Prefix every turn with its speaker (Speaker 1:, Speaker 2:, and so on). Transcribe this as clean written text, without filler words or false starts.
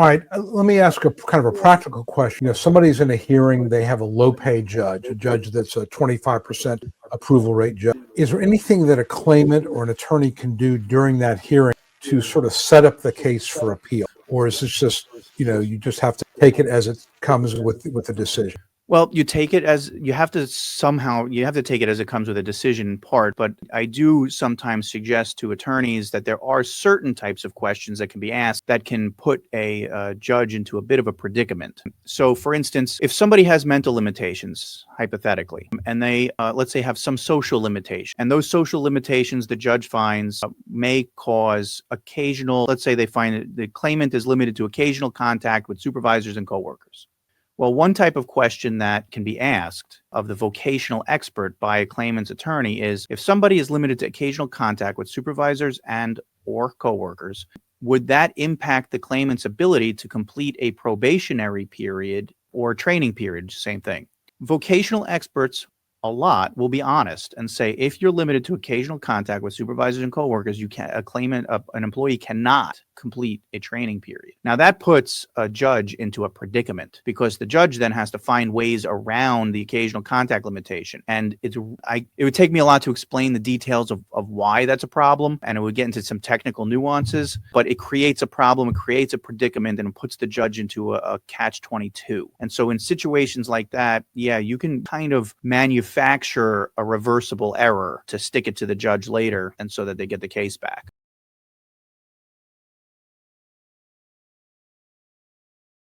Speaker 1: All right, let me ask a kind of a practical question. Somebody's in a hearing, they have a low-paid judge, a judge that's a 25% approval rate judge. Is there anything that a claimant or an attorney can do during that hearing to sort of set up the case for appeal? Or is it just, you just have to take it as it comes with the decision?
Speaker 2: Well, you take it as you have to take it as it comes with a decision in part, but I do sometimes suggest to attorneys that there are certain types of questions that can be asked that can put a judge into a bit of a predicament. So, for instance, if somebody has mental limitations, hypothetically, and they, let's say, have some social limitation, and those social limitations the judge finds may cause occasional, let's say they find that the claimant is limited to occasional contact with supervisors and coworkers. Well, one type of question that can be asked of the vocational expert by a claimant's attorney is, if somebody is limited to occasional contact with supervisors and or coworkers, would that impact the claimant's ability to complete a probationary period or training period? Same thing. Vocational experts a lot will be honest and say, if you're limited to occasional contact with supervisors and coworkers, an employee cannot complete a training period. Now that puts a judge into a predicament, because the judge then has to find ways around the occasional contact limitation. And it would take me a lot to explain the details of why that's a problem, and it would get into some technical nuances, but it creates a problem, it creates a predicament, and it puts the judge into a catch-22. And so in situations like that, yeah, you can kind of manufacture a reversible error to stick it to the judge later, and so that they get the case back.